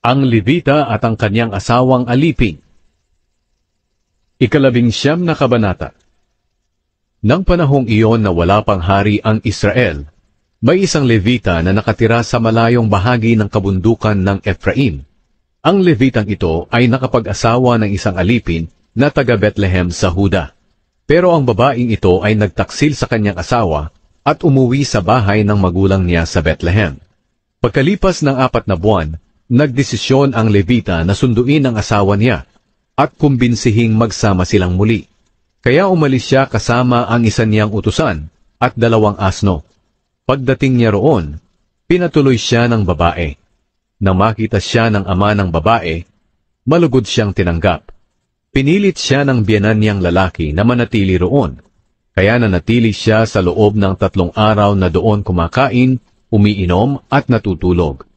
Ang Levita at ang kanyang asawang alipin. 11 na kabanata. Nang panahong iyon na wala pang hari ang Israel, may isang Levita na nakatira sa malayong bahagi ng kabundukan ng Ephraim. Ang Levitang ito ay nakapag-asawa ng isang alipin na taga Bethlehem sa Huda. Pero ang babaeng ito ay nagtaksil sa kanyang asawa at umuwi sa bahay ng magulang niya sa Bethlehem. Pagkalipas ng 4 na buwan, nagdesisyon ang Levita na sunduin ang asawa niya at kumbinsihing magsama silang muli. Kaya umalis siya kasama ang isa niyang utusan at 2 asno. Pagdating niya roon, pinatuloy siya ng babae. Nang makita siya ng ama ng babae, malugod siyang tinanggap. Pinilit siya ng biyenan niyang lalaki na manatili roon. Kaya nanatili siya sa loob ng 3 araw na doon kumakain, umiinom at natutulog.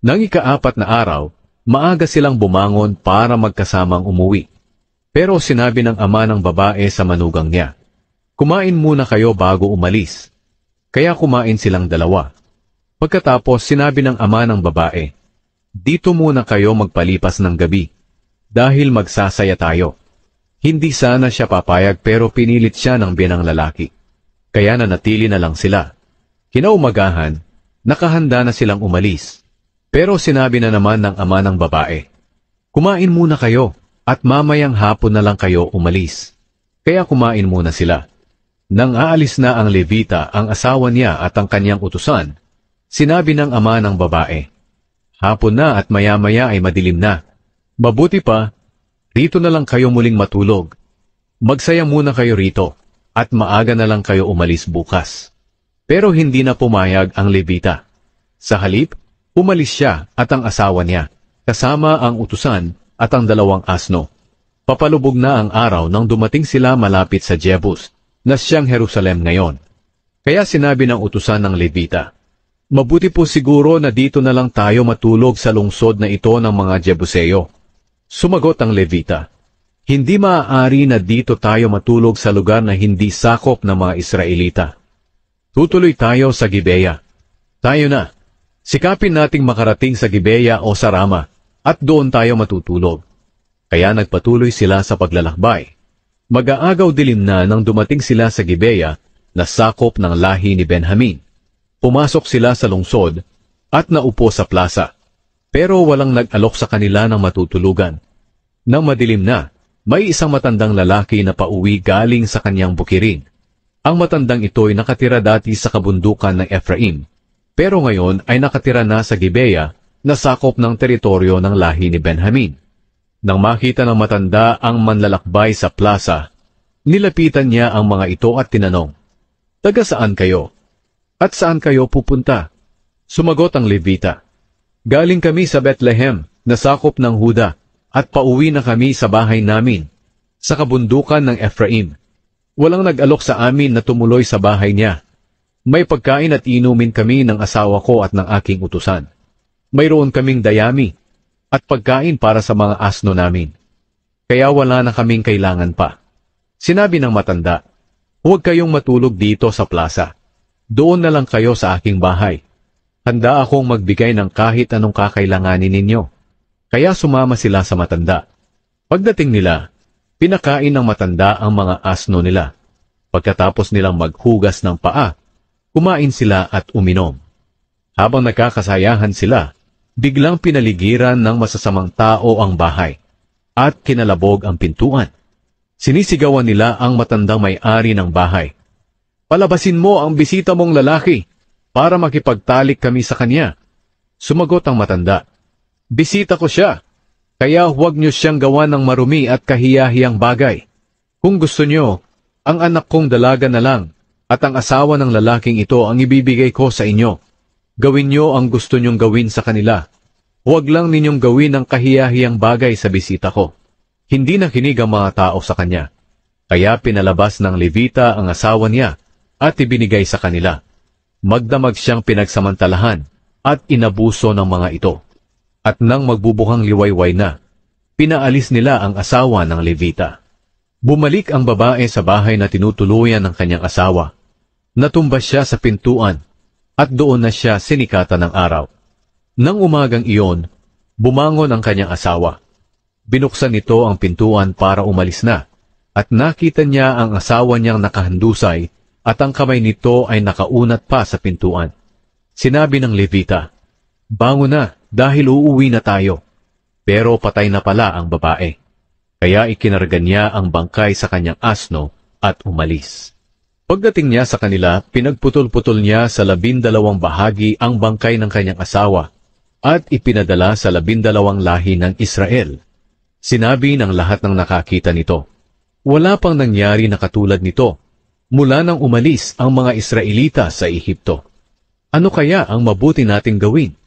Nang ika-4 na araw, maaga silang bumangon para magkasamang umuwi. Pero sinabi ng ama ng babae sa manugang niya, "Kumain muna kayo bago umalis." Kaya kumain silang 2. Pagkatapos sinabi ng ama ng babae, "Dito muna kayo magpalipas ng gabi, dahil magsasaya tayo." Hindi sana siya papayag pero pinilit siya ng biyenang lalaki. Kaya nanatili na lang sila. Kinaumagahan, nakahanda na silang umalis. Pero sinabi na naman ng ama ng babae, "Kumain muna kayo at mamayang hapon na lang kayo umalis." Kaya kumain muna sila. Nang aalis na ang Levita, ang asawa niya at ang kanyang utusan, sinabi ng ama ng babae, "Hapon na at maya-maya ay madilim na. Mabuti pa, rito na lang kayo muling matulog. Magsaya muna kayo rito at maaga na lang kayo umalis bukas." Pero hindi na pumayag ang Levita. Sa halip, umalis siya at ang asawa niya, kasama ang utusan at ang 2 asno. Papalubog na ang araw nang dumating sila malapit sa Jebus, na siyang Jerusalem ngayon. Kaya sinabi ng utusan ng Levita, "Mabuti po siguro na dito na lang tayo matulog sa lungsod na ito ng mga Jebuseo." Sumagot ang Levita, "Hindi maaari na dito tayo matulog sa lugar na hindi sakop ng mga Israelita. Tutuloy tayo sa Gibeya. Tayo na. Sikapin nating makarating sa Gibeya o sa Rama, at doon tayo matutulog." Kaya nagpatuloy sila sa paglalakbay. Mag-aagaw dilim na nang dumating sila sa Gibeya na sakop ng lahi ni Benjamin. Pumasok sila sa lungsod at naupo sa plaza. Pero walang nag-alok sa kanila ng matutulugan. Nang madilim na, may isang matandang lalaki na pauwi galing sa kanyang bukirin. Ang matandang ito'y nakatira dati sa kabundukan ng Ephraim, pero ngayon ay nakatira na sa Gibeya na sakop ng teritoryo ng lahi ni Benjamin. Nang makita ng matanda ang manlalakbay sa plaza, nilapitan niya ang mga ito at tinanong, "Taga saan kayo? At saan kayo pupunta?" Sumagot ang Levita, "Galing kami sa Bethlehem, na sakop ng Huda, at pauwi na kami sa bahay namin, sa kabundukan ng Ephraim. Walang nag-alok sa amin na tumuloy sa bahay niya. May pagkain at inumin kami ng asawa ko at ng aking utusan. Mayroon kaming dayami at pagkain para sa mga asno namin. Kaya wala na kaming kailangan pa." Sinabi ng matanda, "Huwag kayong matulog dito sa plaza. Doon na lang kayo sa aking bahay. Handa akong magbigay ng kahit anong kakailanganin ninyo." Kaya sumama sila sa matanda. Pagdating nila, pinakain ng matanda ang mga asno nila. Pagkatapos nilang maghugas ng paa, kumain sila at uminom. Habang nagkakasayahan sila, biglang pinaligiran ng masasamang tao ang bahay, at kinalabog ang pintuan. Sinisigawan nila ang matandang may-ari ng bahay, "Palabasin mo ang bisita mong lalaki, para makipagtalik kami sa kanya." Sumagot ang matanda, "Bisita ko siya, kaya huwag niyo siyang gawa ng marumi at kahiyahiyang bagay. Kung gusto niyo, ang anak kong dalaga na lang, at ang asawa ng lalaking ito ang ibibigay ko sa inyo. Gawin niyo ang gusto niyong gawin sa kanila. Huwag lang ninyong gawin ang kahiyahiyang bagay sa bisita ko." Hindi nakinig ang mga tao sa kanya. Kaya pinalabas ng Levita ang asawa niya at ibinigay sa kanila. Magdamag siyang pinagsamantalahan at inabuso ng mga ito. At nang magbubuhang liwayway na, pinaalis nila ang asawa ng Levita. Bumalik ang babae sa bahay na tinutuluyan ng kanyang asawa. Natumba siya sa pintuan at doon na siya sinikatan ng araw. Nang umagang iyon, Bumangon ang kanyang asawa. Binuksan nito ang pintuan para umalis na, at nakita niya ang asawa niyang nakahandusay at ang kamay nito ay nakaunat pa sa pintuan. Sinabi ng Levita, "Bangon na, dahil uuwi na tayo." Pero patay na pala ang babae. Kaya ikinarga niya ang bangkay sa kanyang asno at umalis. Pagdating niya sa kanila, pinagputol-putol niya sa 12 bahagi ang bangkay ng kanyang asawa at ipinadala sa 12 lahi ng Israel. Sinabi ng lahat ng nakakita nito, "Wala pang nangyari na katulad nito mula nang umalis ang mga Israelita sa Ehipto. Ano kaya ang mabuti nating gawin?"